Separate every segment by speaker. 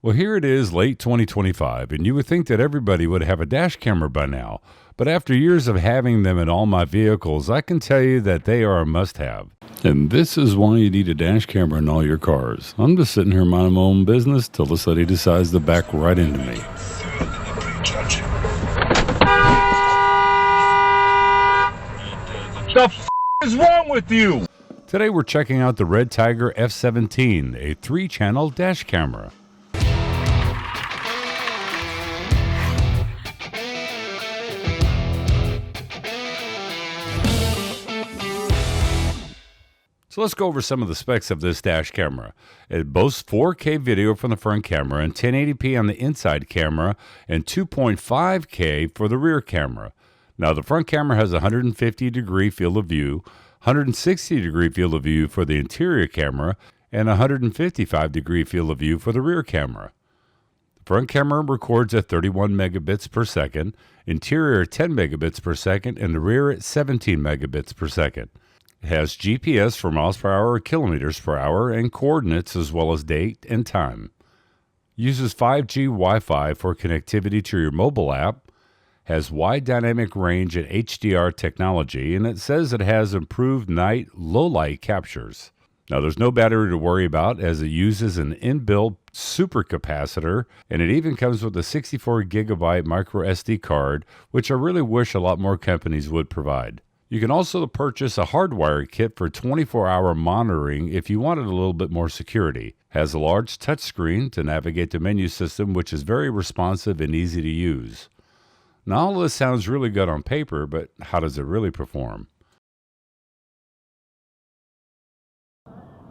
Speaker 1: Well, here it is, late 2025, and you would think that everybody would have a dash camera by now. But after years of having them in all my vehicles, I can tell you that they are a must-have. And this is why you need a dash camera in all your cars. I'm just sitting here minding my own business till this lady decides to back right into me.
Speaker 2: The f*** is wrong with you?
Speaker 1: Today we're checking out the Red Tiger F17, a 3-channel dash camera. So let's go over some of the specs of this dash camera. It boasts 4K video from the front camera and 1080p on the inside camera and 2.5K for the rear camera. Now the front camera has a 150-degree field of view, 160-degree field of view for the interior camera, and a 155-degree field of view for the rear camera. The front camera records at 31 megabits per second, interior at 10 megabits per second, and the rear at 17 megabits per second. It has GPS for miles per hour or kilometers per hour and coordinates as well as date and time. Uses 5G Wi-Fi for connectivity to your mobile app. Has wide dynamic range and HDR technology, and it says it has improved night low-light captures. Now there's no battery to worry about as it uses an inbuilt supercapacitor, and it even comes with a 64 gigabyte micro SD card, which I really wish a lot more companies would provide. You can also purchase a hardwired kit for 24-hour monitoring if you wanted a little bit more security. Has a large touchscreen to navigate the menu system, which is very responsive and easy to use. Now all this sounds really good on paper, but how does it really perform?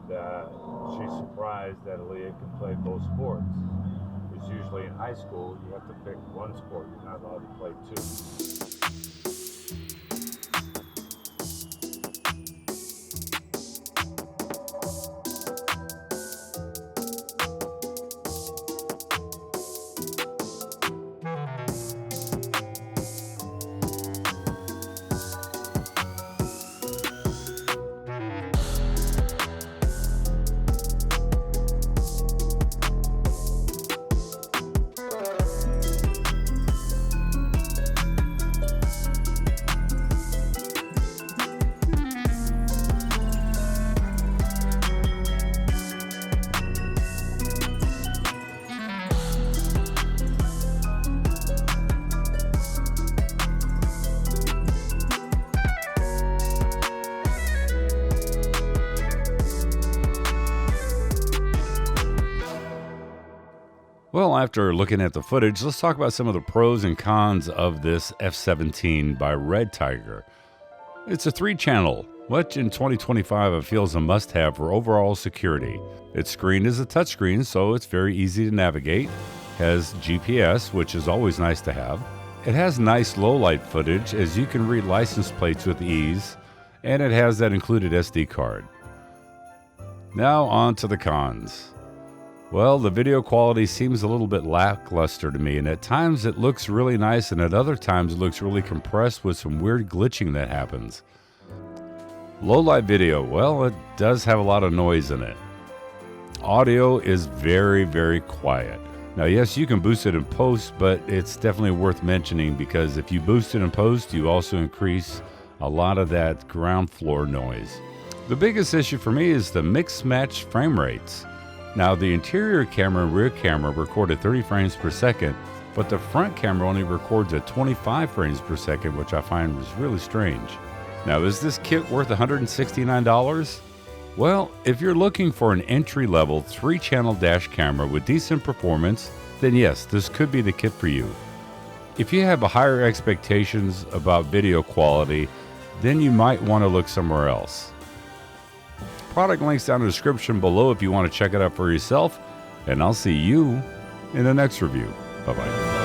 Speaker 3: She's surprised that Aaliyah can play both sports. Because usually in high school, you have to pick one sport. You're not allowed to play two.
Speaker 1: Well, after looking at the footage, let's talk about some of the pros and cons of this F17 by Red Tiger. It's a 3-channel, which in 2025 I feel is a must-have for overall security. Its screen is a touchscreen, so it's very easy to navigate. Has GPS, which is always nice to have. It has nice low-light footage, as you can read license plates with ease, and it has that included SD card. Now on to the cons. Well, the video quality seems a little bit lackluster to me, and at times it looks really nice, and at other times it looks really compressed with some weird glitching that happens. Low light video, well, it does have a lot of noise in it. Audio is very, very quiet. Now, yes, you can boost it in post, but it's definitely worth mentioning because if you boost it in post, you also increase a lot of that ground floor noise. The biggest issue for me is the mix-match frame rates. Now, the interior camera and rear camera record at 30 frames per second, but the front camera only records at 25 frames per second, which I find was really strange. Now, is this kit worth $169? Well, if you're looking for an entry-level 3-channel dash camera with decent performance, then yes, this could be the kit for you. If you have higher expectations about video quality, then you might want to look somewhere else. Product links down in the description below if you want to check it out for yourself, and I'll see you in the next review. Bye-bye.